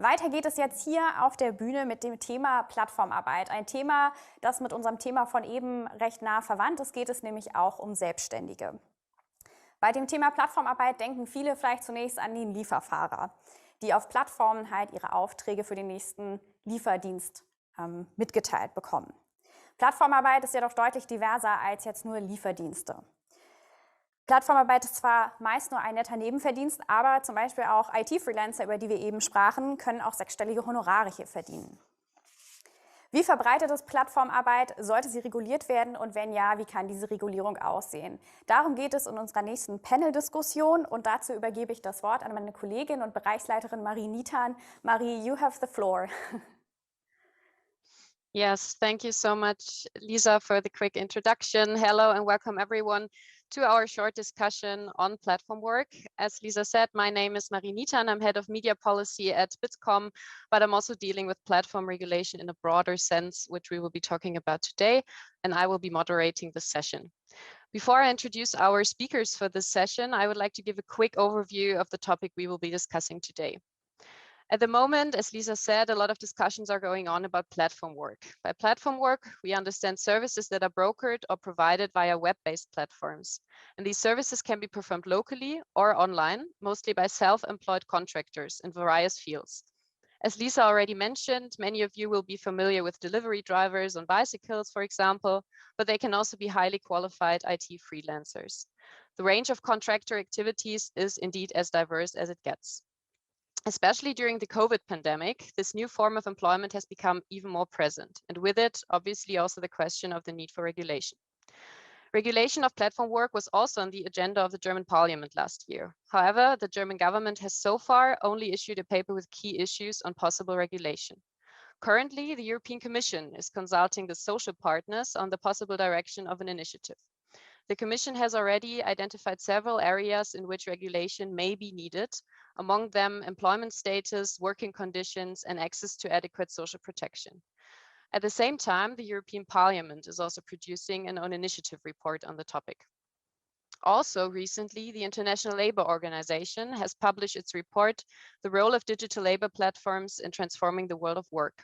Weiter geht es jetzt hier auf der Bühne mit dem Thema Plattformarbeit. Ein Thema, das mit unserem Thema von eben recht nah verwandt ist, geht es nämlich auch um Selbstständige. Bei dem Thema Plattformarbeit denken viele vielleicht zunächst an den Lieferfahrer, die auf Plattformen halt ihre Aufträge für den nächsten Lieferdienst mitgeteilt bekommen. Plattformarbeit ist jedoch deutlich diverser als jetzt nur Lieferdienste. Plattformarbeit ist zwar meist nur ein netter Nebenverdienst, aber zum Beispiel auch IT-Freelancer, über die wir eben sprachen, können auch sechsstellige Honorare hier verdienen. Wie verbreitet ist Plattformarbeit? Sollte sie reguliert werden? Und wenn ja, wie kann diese Regulierung aussehen? Darum geht es in unserer nächsten Paneldiskussion und dazu übergebe ich das Wort an meine Kollegin und Bereichsleiterin Marie Nitan. Marie, you have the floor. Yes, thank you so much, Lisa, for the quick introduction. Hello and welcome everyone to our short discussion on platform work. As Lisa said, my name is Marie Nitan. I'm head of media policy at Bitkom, but I'm also dealing with platform regulation in a broader sense, which we will be talking about today, and I will be moderating the session. Before I introduce our speakers for this session, I would like to give a quick overview of the topic we will be discussing today. At the moment, as Lisa said, a lot of discussions are going on about platform work. By platform work, we understand services that are brokered or provided via web-based platforms. And these services can be performed locally or online, mostly by self-employed contractors in various fields. As Lisa already mentioned, many of you will be familiar with delivery drivers on bicycles, for example, but they can also be highly qualified IT freelancers. The range of contractor activities is indeed as diverse as it gets. Especially during the COVID pandemic, this new form of employment has become even more present, and with it, obviously also the question of the need for regulation. Regulation of platform work was also on the agenda of the German parliament last year. However, the German government has so far only issued a paper with key issues on possible regulation. Currently, the European Commission is consulting the social partners on the possible direction of an initiative. The Commission has already identified several areas in which regulation may be needed, among them employment status, working conditions, and access to adequate social protection. At the same time, the European Parliament is also producing an own initiative report on the topic. Also, recently, the International Labour Organization has published its report, The Role of Digital Labour Platforms in Transforming the World of Work.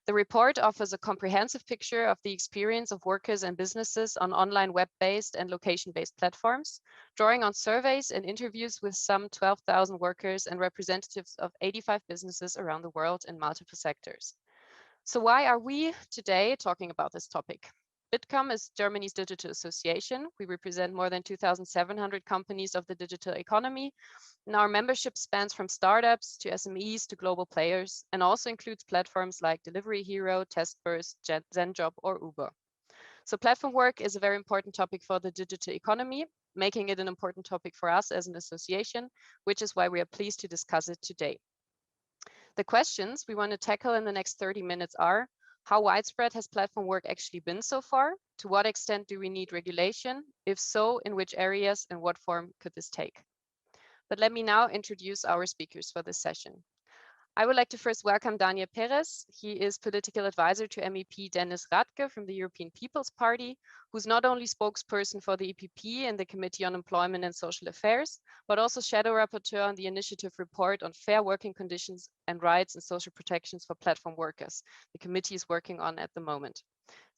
The report offers a comprehensive picture of the experience of workers and businesses on online web-based and location-based platforms, drawing on surveys and interviews with some 12,000 workers and representatives of 85 businesses around the world in multiple sectors. So why are we today talking about this topic? Bitkom is Germany's digital association. We represent more than 2,700 companies of the digital economy. And our membership spans from startups to SMEs to global players, and also includes platforms like Delivery Hero, Testbirds, Zenjob, or Uber. So platform work is a very important topic for the digital economy, making it an important topic for us as an association, which is why we are pleased to discuss it today. The questions we want to tackle in the next 30 minutes are: how widespread has platform work actually been so far? To what extent do we need regulation? If so, in which areas and what form could this take? But let me now introduce our speakers for this session. I would like to first welcome Daniel Perez. He is political advisor to MEP Dennis Radke from the European People's Party, who's not only spokesperson for the EPP and the Committee on Employment and Social Affairs, but also shadow rapporteur on the initiative report on fair working conditions and rights and social protections for platform workers. The committee is working on at the moment.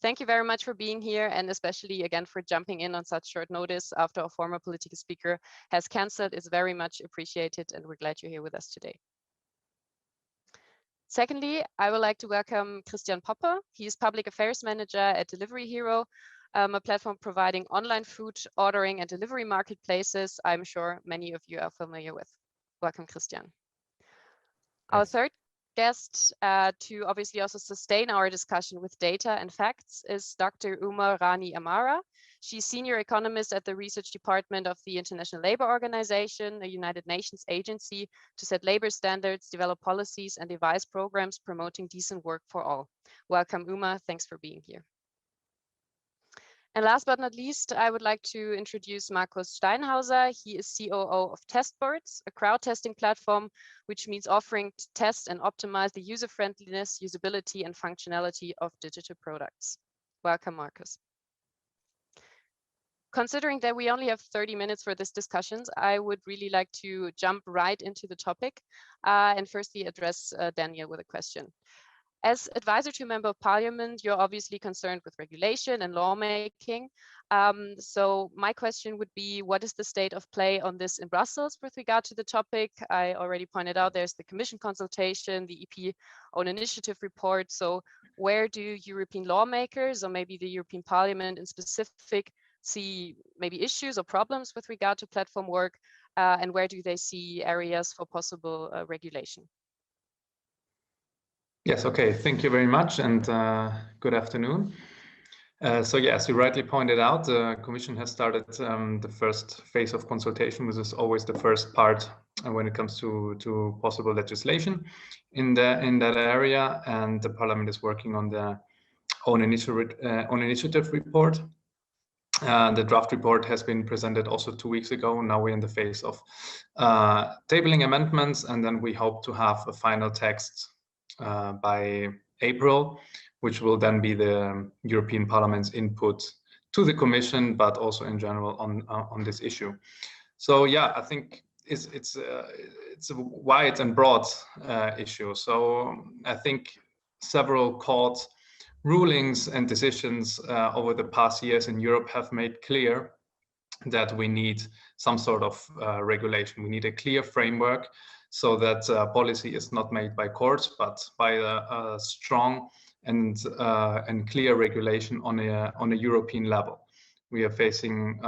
Thank you very much for being here, and especially again for jumping in on such short notice after a former political speaker has cancelled. It's very much appreciated, and we're glad you're here with us today. Secondly, I would like to welcome Christian Poppe. He is Public Affairs Manager at Delivery Hero, a platform providing online food ordering and delivery marketplaces I'm sure many of you are familiar with. Welcome, Christian. Our third guest to obviously also sustain our discussion with data and facts is Dr. Rani Amara. She's senior economist at the research department of the International Labour Organization, a United Nations agency to set labor standards, develop policies, and devise programs promoting decent work for all. Welcome, Uma. Thanks for being here. And last but not least, I would like to introduce Markus Steinhauser. He is COO of Testbirds, a crowd testing platform, which means offering to test and optimize the user friendliness, usability, and functionality of digital products. Welcome, Markus. considering that we only have 30 minutes for this discussions, I would really like to jump right into the topic and firstly address Daniel with a question. As advisor to a member of parliament, you're obviously concerned with regulation and lawmaking. So my question would be, what is the state of play on this in Brussels with regard to the topic? I already pointed out there's the Commission consultation, the EP own initiative report. So where do European lawmakers or maybe the European Parliament in specific see maybe issues or problems with regard to platform work? And where do they see areas for possible regulation? Yes, okay, thank you very much and good afternoon. So yes, you rightly pointed out, the Commission has started the first phase of consultation, which is always the first part when it comes to possible legislation in that area, and the Parliament is working on the own initiative report. The draft report has been presented also 2 weeks ago. Now we're in the phase of tabling amendments, and then we hope to have a final text by April, which will then be the European Parliament's input to the Commission, but also in general on this issue. So yeah, I think it's a wide and broad issue. So I think several court rulings and decisions over the past years in Europe have made clear that we need some sort of regulation. We need a clear framework so that policy is not made by courts, but by a strong and clear regulation on a European level. We are facing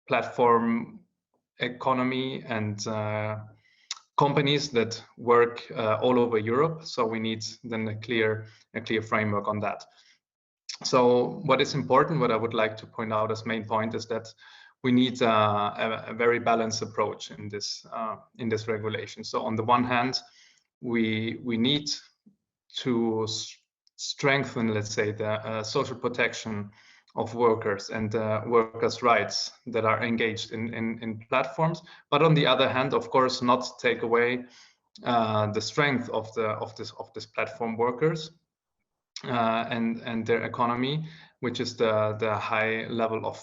platform economy and companies that work all over Europe. So we need then a clear framework on that. So what is important, what I would like to point out as main point, is that we need a very balanced approach in this regulation. So on the one hand, we need to strengthen, let's say, the social protection of workers and workers' rights that are engaged in platforms. But on the other hand, of course, not take away the strength of this platform workers and their economy, which is the high level of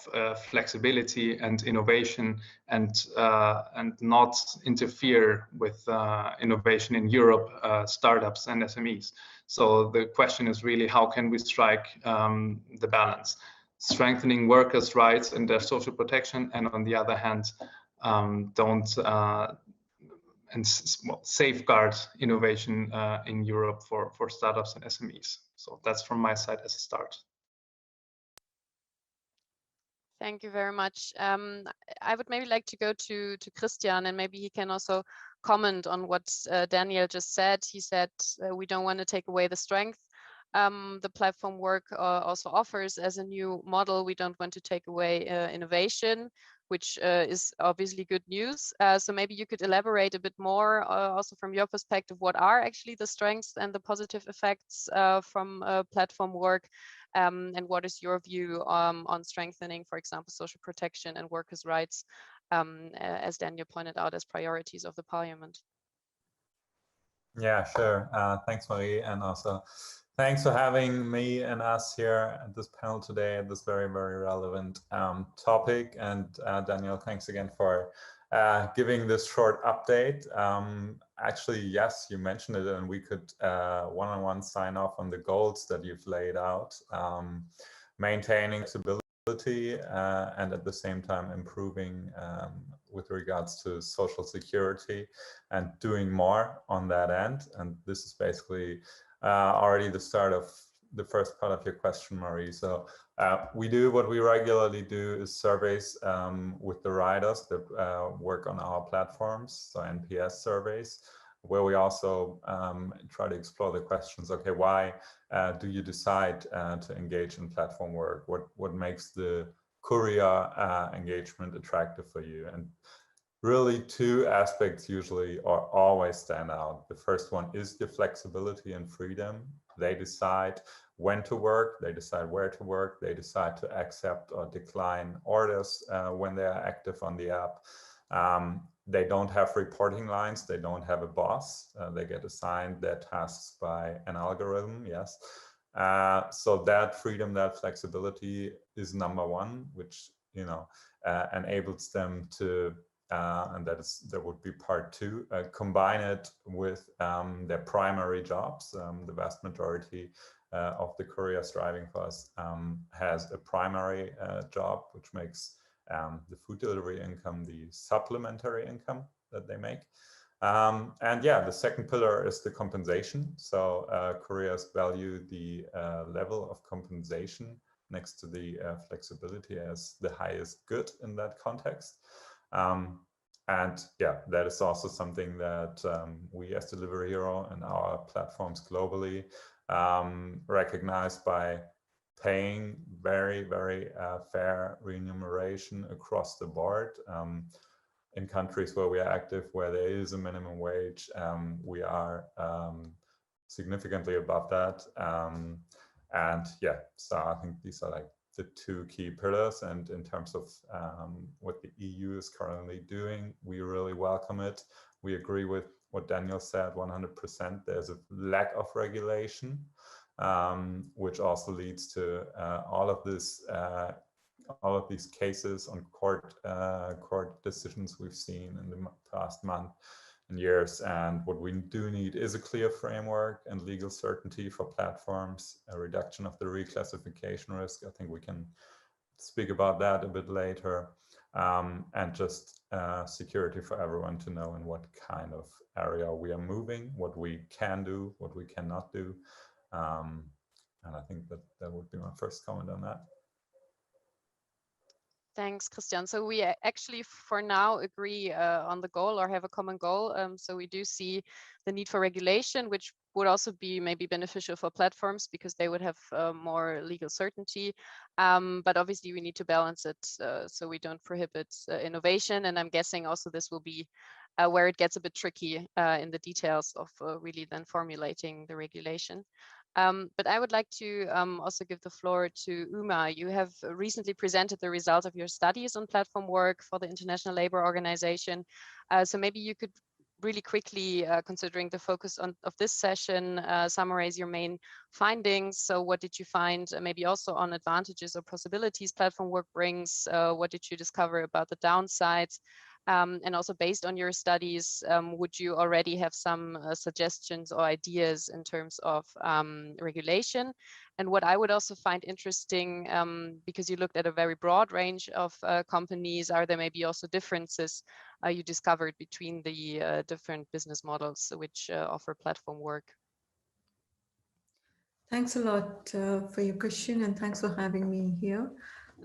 flexibility and innovation, and not interfere with innovation in Europe, startups and SMEs. So the question is really, how can we strike the balance, strengthening workers' rights and their social protection, and on the other hand, safeguard innovation in Europe for startups and SMEs. So that's from my side as a start. Thank you very much. I would maybe like to go to Christian, and maybe he can also comment on what Daniel just said. He said we don't want to take away the strength the platform work also offers as a new model. We don't want to take away innovation, which is obviously good news. So maybe you could elaborate a bit more also from your perspective, what are actually the strengths and the positive effects from platform work, and what is your view on strengthening, for example, social protection and workers' rights, as Daniel pointed out, as priorities of the Parliament? Yeah, sure. Thanks, Marie, and also thanks for having me and us here at this panel today at this very, very relevant topic. And Daniel, thanks again for giving this short update. Actually, yes, you mentioned it, and we could one-on-one sign off on the goals that you've laid out, maintaining stability and at the same time improving with regards to social security and doing more on that end. And this is basically already the start of the first part of your question, Marie. So we do what we regularly do is surveys with the riders that work on our platforms, so NPS surveys, where we also try to explore the questions, okay, why do you decide to engage in platform work? What makes the courier engagement attractive for you? And really two aspects usually or always stand out. The first one is the flexibility and freedom. They decide when to work, they decide where to work, they decide to accept or decline orders when they are active on the app. They don't have reporting lines, they don't have a boss, they get assigned their tasks by an algorithm, yes. So that freedom, that flexibility is number one, which enables them to, and that would be part 2, combine it with their primary jobs. The vast majority of the couriers driving for us has a primary job, which makes the food delivery income the supplementary income that they make. And yeah, the second pillar is the compensation. So couriers value the level of compensation next to the flexibility as the highest good in that context. And yeah, that is also something that we as Delivery Hero and our platforms globally recognize by paying very, very fair remuneration across the board. In countries where we are active, where there is a minimum wage, we are significantly above that. And yeah, so I think these are like the 2 key pillars. And in terms of what the EU is currently doing, we really welcome it. We agree with what Daniel said 100%. There's a lack of regulation, which also leads to all of these cases on court decisions we've seen in the past month and years. And what we do need is a clear framework and legal certainty for platforms, a reduction of the reclassification risk. I think we can speak about that a bit later, and just security for everyone to know in what kind of area we are moving, what we can do, what we cannot do. And I think that would be my first comment on that. Thanks, Christian. So we actually, for now, agree on the goal or have a common goal. So we do see the need for regulation, which would also be maybe beneficial for platforms because they would have more legal certainty. But obviously, we need to balance it so we don't prohibit innovation. And I'm guessing also this will be where it gets a bit tricky in the details of really then formulating the regulation. But I would like to also give the floor to Uma. You have recently presented the results of your studies on platform work for the International Labour Organization. So maybe you could really quickly, considering the focus of this session, summarize your main findings. So what did you find, maybe also on advantages or possibilities platform work brings? What did you discover about the downsides? And also based on your studies, would you already have some suggestions or ideas in terms of regulation? And what I would also find interesting, because you looked at a very broad range of companies, are there maybe also differences you discovered between the different business models which offer platform work? Thanks a lot for your question, and thanks for having me here.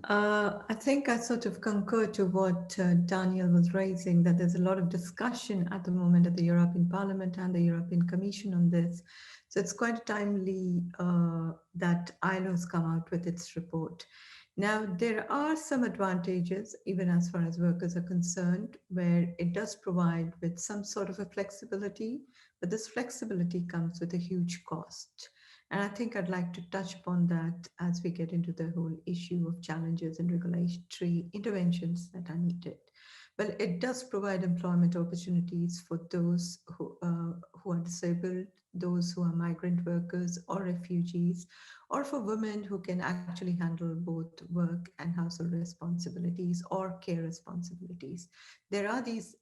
I think I sort of concur to what Daniel was raising, that there's a lot of discussion at the moment at the European Parliament and the European Commission on this. So it's quite timely that ILO has come out with its report. Now, there are some advantages, even as far as workers are concerned, where it does provide with some sort of a flexibility, but this flexibility comes with a huge cost. And I think I'd like to touch upon that as we get into the whole issue of challenges and regulatory interventions that are needed. Well, it does provide employment opportunities for those who are disabled, those who are migrant workers or refugees, or for women who can actually handle both work and household responsibilities or care responsibilities. There are these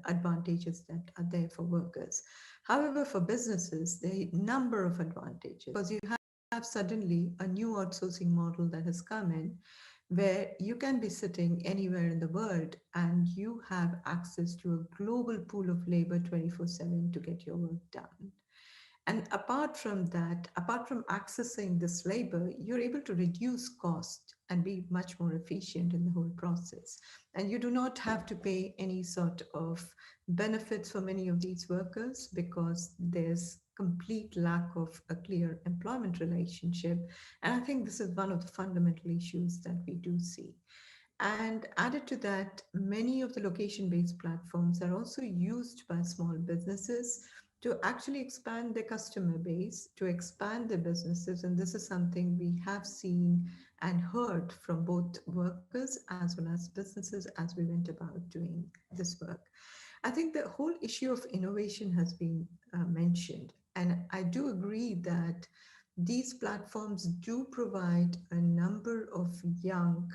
advantages that are there for workers. However, for businesses, there are a number of advantages because you have suddenly a new outsourcing model that has come in where you can be sitting anywhere in the world and you have access to a global pool of labor 24/7 to get your work done. And apart from that, apart from accessing this labor, you're able to reduce cost and be much more efficient in the whole process. And you do not have to pay any sort of benefits for many of these workers because there's complete lack of a clear employment relationship. And I think this is one of the fundamental issues that we do see. And added to that, many of the location-based platforms are also used by small businesses to actually expand their customer base, to expand their businesses. And this is something we have seen and heard from both workers as well as businesses as we went about doing this work. I think the whole issue of innovation has been mentioned. And I do agree that these platforms do provide a number of young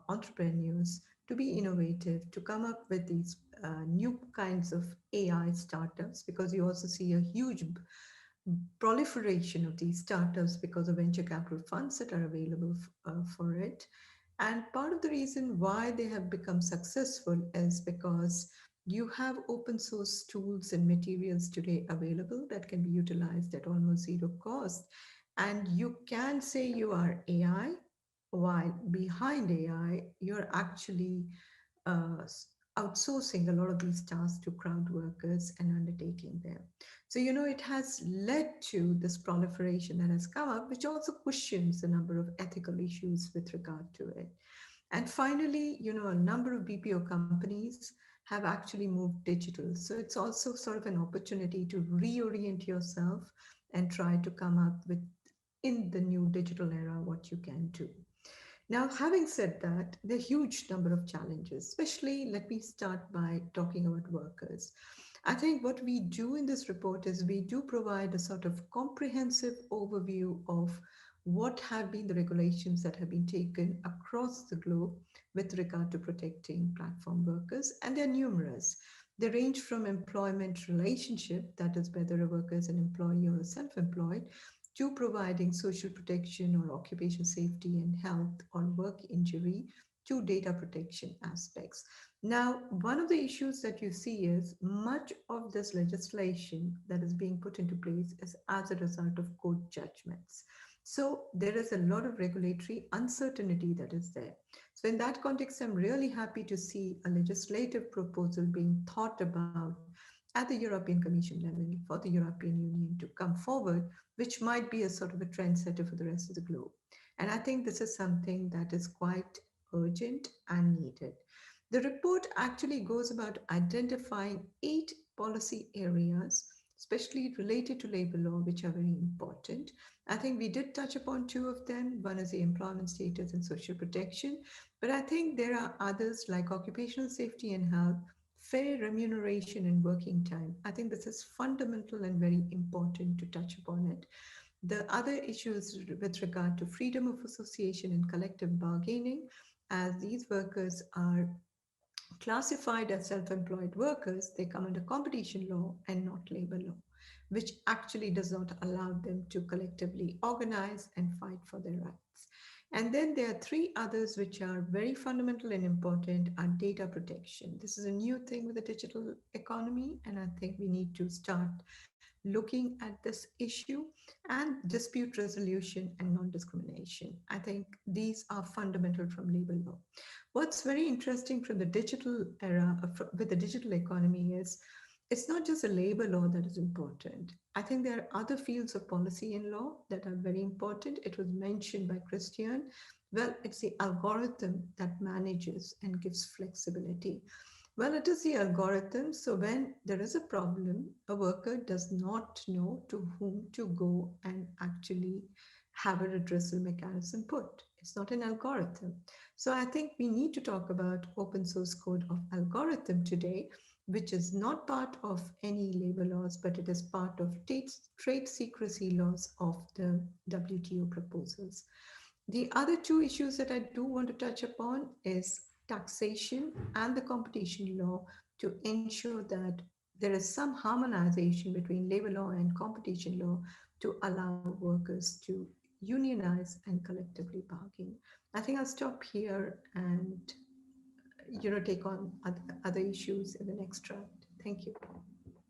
entrepreneurs to be innovative, to come up with these new kinds of AI startups, because you also see a huge proliferation of these startups because of venture capital funds that are available for it. And part of the reason why they have become successful is because you have open source tools and materials today available that can be utilized at almost zero cost. And you can say you are AI, while behind AI, you're actually uh, outsourcing a lot of these tasks to crowd workers and undertaking them. So, it has led to this proliferation that has come up, which also questions a number of ethical issues with regard to it. And finally, a number of BPO companies have actually moved digital. So it's also sort of an opportunity to reorient yourself and try to come up with, in the new digital era, what you can do. Now, having said that, there are a huge number of challenges, especially let me start by talking about workers. I think what we do in this report is we do provide a sort of comprehensive overview of what have been the regulations that have been taken across the globe with regard to protecting platform workers, and they're numerous. They range from employment relationship, that is whether a worker is an employee or a self-employed, to providing social protection or occupational safety and health or work injury, to data protection aspects. Now, one of the issues that you see is much of this legislation that is being put into place is as a result of court judgments. So there is a lot of regulatory uncertainty that is there. So in that context, I'm really happy to see a legislative proposal being thought about at the European Commission level for the European Union to come forward, which might be a sort of a trendsetter for the rest of the globe. And I think this is something that is quite urgent and needed. The report actually goes about identifying 8 policy areas, especially related to labor law, which are very important. I think we did touch upon 2 of them. One is the employment status and social protection, but I think there are others like occupational safety and health, fair remuneration and working time. I think this is fundamental and very important to touch upon it. The other issues with regard to freedom of association and collective bargaining, as these workers are classified as self-employed workers, they come under competition law and not labor law, which actually does not allow them to collectively organize and fight for their rights. And then there are 3 others which are very fundamental and important are data protection. This is a new thing with the digital economy, and I think we need to start looking at this issue, and dispute resolution and non-discrimination. I think these are fundamental from labor law. What's very interesting from the digital era, with the digital economy, is it's not just the labor law that is important. I think there are other fields of policy and law that are very important. It was mentioned by Christian. Well, it's the algorithm that manages and gives flexibility. Well, it is the algorithm. So when there is a problem, a worker does not know to whom to go and actually have a redressal mechanism put. It's not an algorithm. So I think we need to talk about open source code of algorithm today, which is not part of any labor laws, but it is part of trade secrecy laws of the WTO proposals. The other 2 issues that I do want to touch upon is taxation and the competition law, to ensure that there is some harmonization between labor law and competition law to allow workers to unionize and collectively bargain. I think I'll stop here and take on other issues in the next round. Thank you.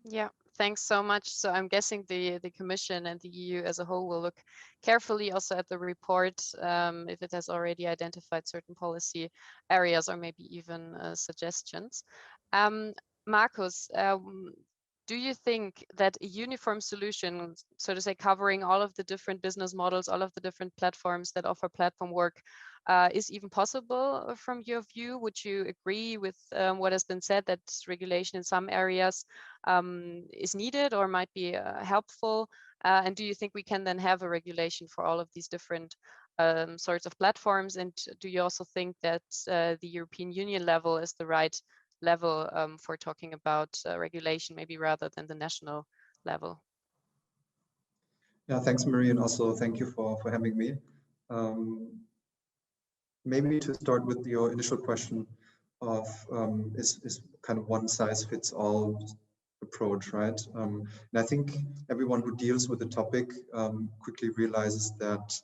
Yeah, thanks so much. So I'm guessing the Commission and the EU as a whole will look carefully also at the report if it has already identified certain policy areas or maybe even suggestions. Markus, do you think that a uniform solution, so to say, covering all of the different business models, all of the different platforms that offer platform work, is even possible from your view? Would you agree with what has been said, that regulation in some areas is needed or might be helpful? And do you think we can then have a regulation for all of these different sorts of platforms? And do you also think that the European Union level is the right level for talking about regulation, maybe rather than the national level? Yeah, thanks, Marie, and also thank you for having me. maybe to start with your initial question of is kind of one size fits all approach, right? And I think everyone who deals with the topic quickly realizes that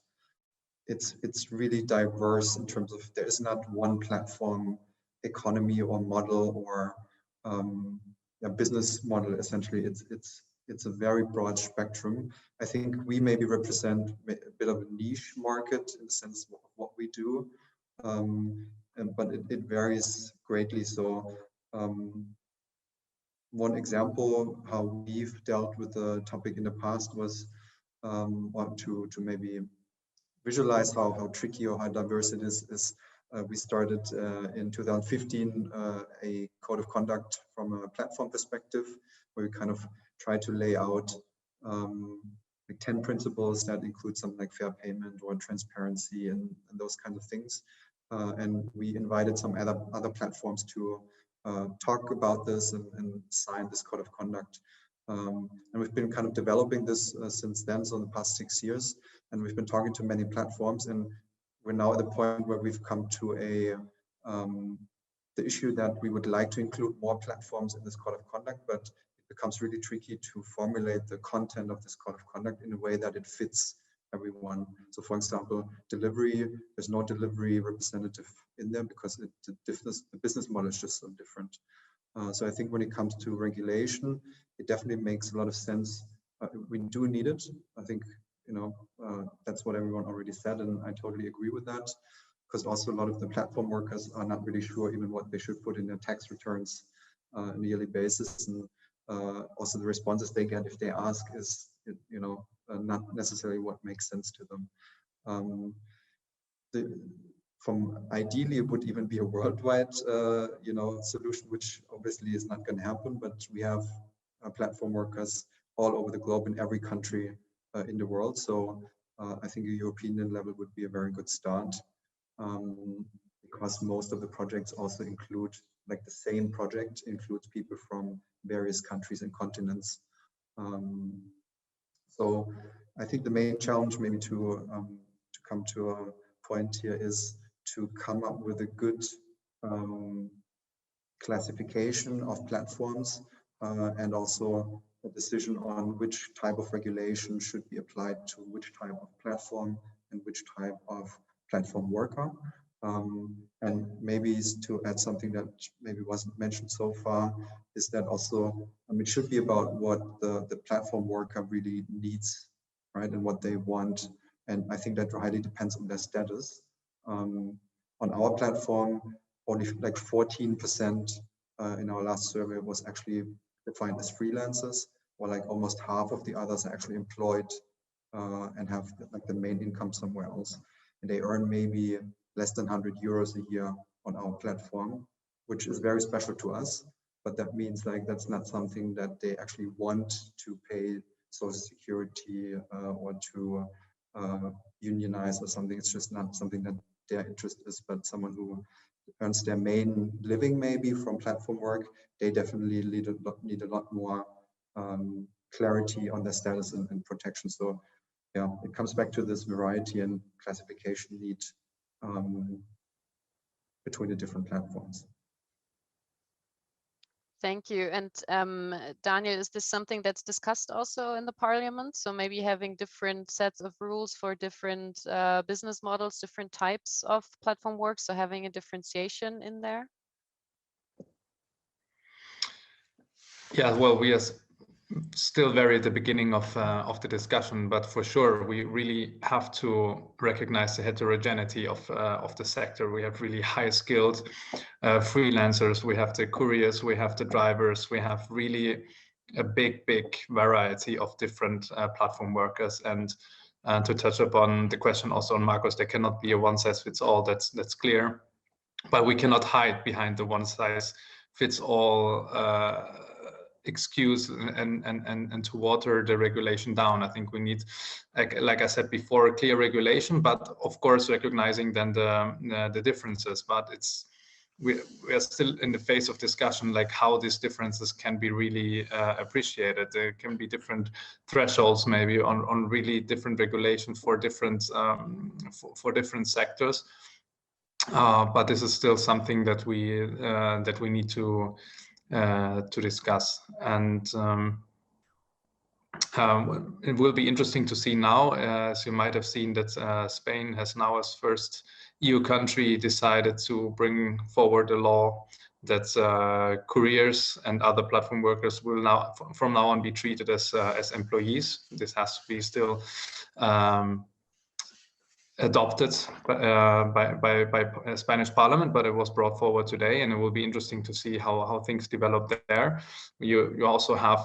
it's really diverse in terms of there is not one platform economy or model or a business model. Essentially, it's a very broad spectrum. I think we maybe represent a bit of a niche market in the sense of what we do, but it varies greatly. So one example how we've dealt with the topic in the past was to maybe visualize how tricky or how diverse it is we started in 2015 a code of conduct from a platform perspective, where we kind of try to lay out like 10 principles that include something like fair payment or transparency and those kinds of things. And we invited some other platforms to talk about this and sign this code of conduct. And we've been kind of developing this since then, so in the past 6 years. And we've been talking to many platforms, and we're now at the point where we've come to the issue that we would like to include more platforms in this code of conduct, but it becomes really tricky to formulate the content of this code of conduct in a way that it fits everyone. So for example, delivery, there's no delivery representative in there because the business model is just so different. So I think when it comes to regulation, it definitely makes a lot of sense. We do need it. I think, that's what everyone already said, and I totally agree with that, because also a lot of the platform workers are not really sure even what they should put in their tax returns on a yearly basis. And also the responses they get if they ask is, not necessarily what makes sense to them. From ideally, it would even be a worldwide, solution, which obviously is not going to happen. But we have platform workers all over the globe in every country in the world. So I think a European level would be a very good start, because most of the projects also include, like the same project includes people from various countries and continents. So I think the main challenge, maybe to come to a point here, is to come up with a good classification of platforms and also a decision on which type of regulation should be applied to which type of platform and which type of platform worker. And maybe to add something that maybe wasn't mentioned so far, is that also it should be about what the platform worker really needs, right, and what they want. And I think that highly depends on their status. On our platform, only like 14% in our last survey was actually defined as freelancers, or like almost half of the others are actually employed and have like the main income somewhere else. And they earn maybe less than 100 euros a year on our platform, which is very special to us. But that means like that's not something that they actually want to pay Social Security or to unionize or something. It's just not something that their interest is, but someone who earns their main living maybe from platform work, they definitely need a lot more clarity on their status and protection. So yeah, it comes back to this variety and classification need between the different platforms. Thank you. And Daniel, is this something that's discussed also in the parliament? So maybe having different sets of rules for different business models, different types of platform work, so having a differentiation in there? Yeah, well, we are still very at the beginning of the discussion, but for sure we really have to recognize the heterogeneity of the sector. We have really high skilled freelancers, we have the couriers, we have the drivers, we have really a big variety of different platform workers. And to touch upon the question also on Markus, there cannot be a one size fits all, that's clear, but we cannot hide behind the one size fits all excuse and to water the regulation down. I think we need, like I said before, a clear regulation, but of course recognizing then the differences. But we are still in the phase of discussion, like how these differences can be really appreciated. There can be different thresholds maybe on really different regulation for different sectors. but this is still something that we need to discuss. And it will be interesting to see now, as you might have seen, that Spain has now, as first EU country, decided to bring forward a law that couriers and other platform workers will now, from now on, be treated as employees. This has to be still adopted by Spanish Parliament, but it was brought forward today, and it will be interesting to see how things develop there. You also have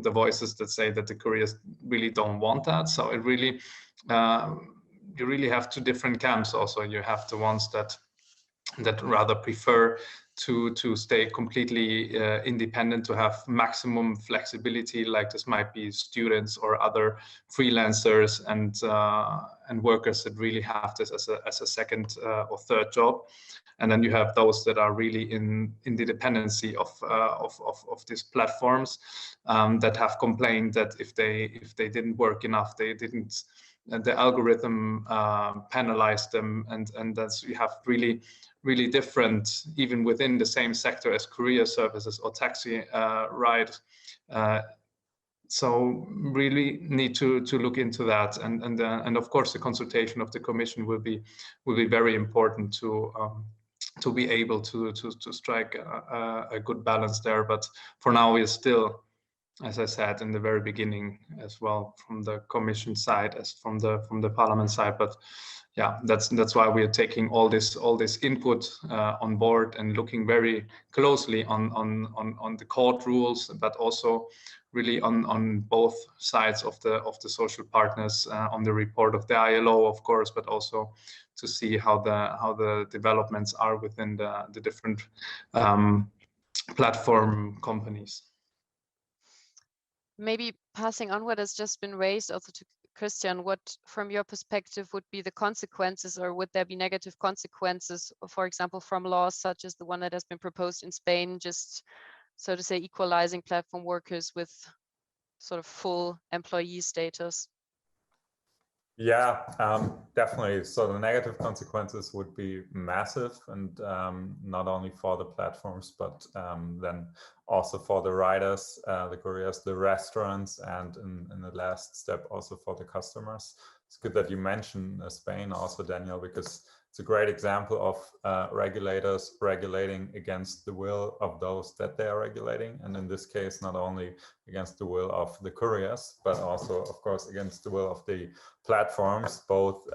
the voices that say that the couriers really don't want that. So it really, you really have two different camps. Also, you have the ones that rather prefer to stay completely independent, to have maximum flexibility, like this might be students or other freelancers and workers that really have this as a second or third job. And then you have those that are really in the dependency of these platforms that have complained that if they didn't work enough, the algorithm penalized them, and that's, you have really different, even within the same sector as courier services or taxi ride. So really need to look into that, and of course the consultation of the Commission will be very important to be able to strike a good balance there. But for now, we are still, as I said in the very beginning, as well from the Commission side as from the Parliament side. But yeah, that's why we are taking all this input on board and looking very closely on the court rules, but also really on both sides of the social partners, on the report of the ILO, of course, but also to see how the developments are within the different platform companies. Maybe passing on what has just been raised also to Christian, what from your perspective would be the consequences, or would there be negative consequences, for example, from laws such as the one that has been proposed in Spain, just so to say equalizing platform workers with sort of full employee status? Yeah, definitely. So the negative consequences would be massive, and not only for the platforms, but then also for the riders, the couriers, the restaurants, and in the last step also for the customers. It's good that you mentioned Spain also, Daniel, because it's a great example of regulators regulating against the will of those that they are regulating. And in this case, not only against the will of the couriers, but also, of course, against the will of the platforms. Both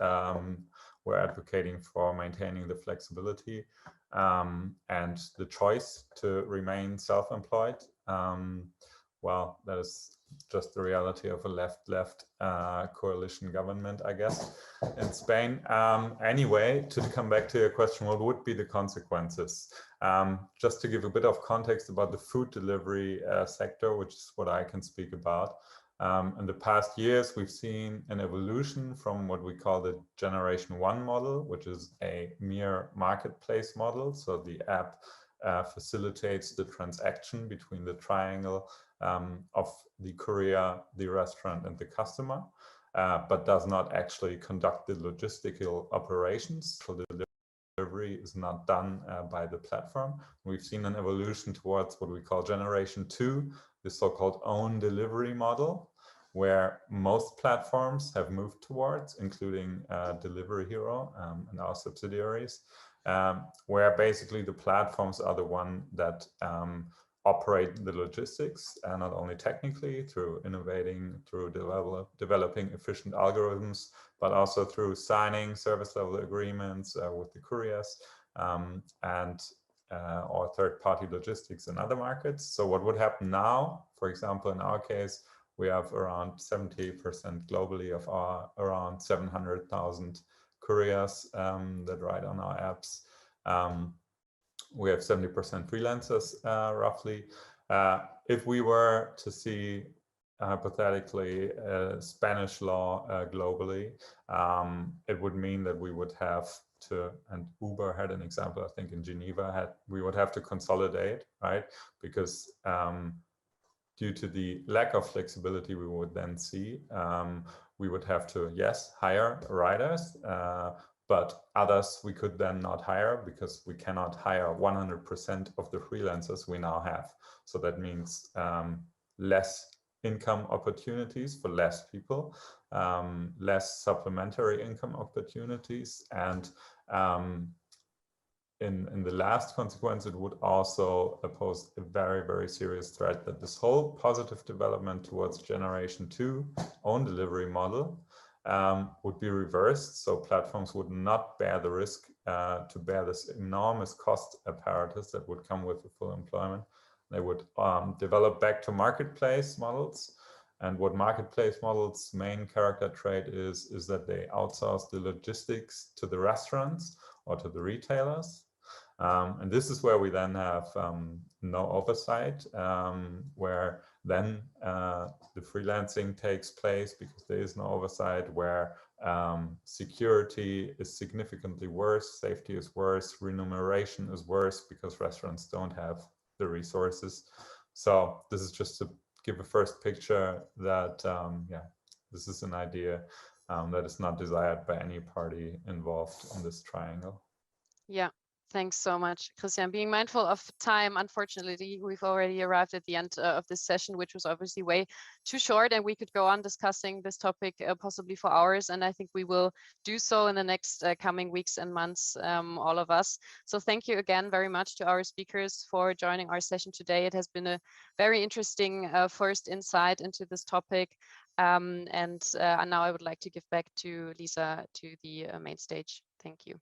were advocating for maintaining the flexibility and the choice to remain self-employed. Well, that is just the reality of a left coalition government, I guess, in Spain. Anyway, to come back to your question, what would be the consequences? Just to give a bit of context about the food delivery sector, which is what I can speak about. In the past years, we've seen an evolution from what we call the Generation 1 model, which is a mere marketplace model. So the app facilitates the transaction between the triangle of the courier, the restaurant, and the customer, but does not actually conduct the logistical operations. So the delivery is not done by the platform. We've seen an evolution towards what we call Generation 2, the so-called own delivery model, where most platforms have moved towards, including Delivery Hero and our subsidiaries, where basically the platforms are the one that operate the logistics, not only technically through innovating, through developing efficient algorithms, but also through signing service level agreements with the couriers or third-party logistics in other markets. So what would happen now, for example, in our case, we have around 70% globally of our around 700,000 couriers that ride on our apps. We have 70% freelancers, roughly. If we were to see hypothetically Spanish law globally, it would mean that we would have to, and Uber had an example, I think in Geneva, we would have to consolidate, right? Because due to the lack of flexibility we would then see, we would have to, yes, hire riders, but others we could then not hire because we cannot hire 100% of the freelancers we now have. So that means less income opportunities for less people, less supplementary income opportunities, and in the last consequence, it would also pose a very, very serious threat that this whole positive development towards generation 2 own delivery model would be reversed. So platforms would not bear the risk to bear this enormous cost apparatus that would come with the full employment. They would develop back to marketplace models. And what marketplace models' main character trait is that they outsource the logistics to the restaurants or to the retailers. And this is where we then have no oversight, where then the freelancing takes place because there is no oversight, where security is significantly worse, safety is worse, remuneration is worse because restaurants don't have the resources. So this is just to give a first picture that, yeah, this is an idea that is not desired by any party involved in this triangle. Yeah. Thanks so much, Christian. Being mindful of time, unfortunately, we've already arrived at the end of this session, which was obviously way too short, and we could go on discussing this topic possibly for hours, and I think we will do so in the next coming weeks and months, all of us. So thank you again very much to our speakers for joining our session today. It has been a very interesting first insight into this topic, and now I would like to give back to Lisa to the main stage. Thank you.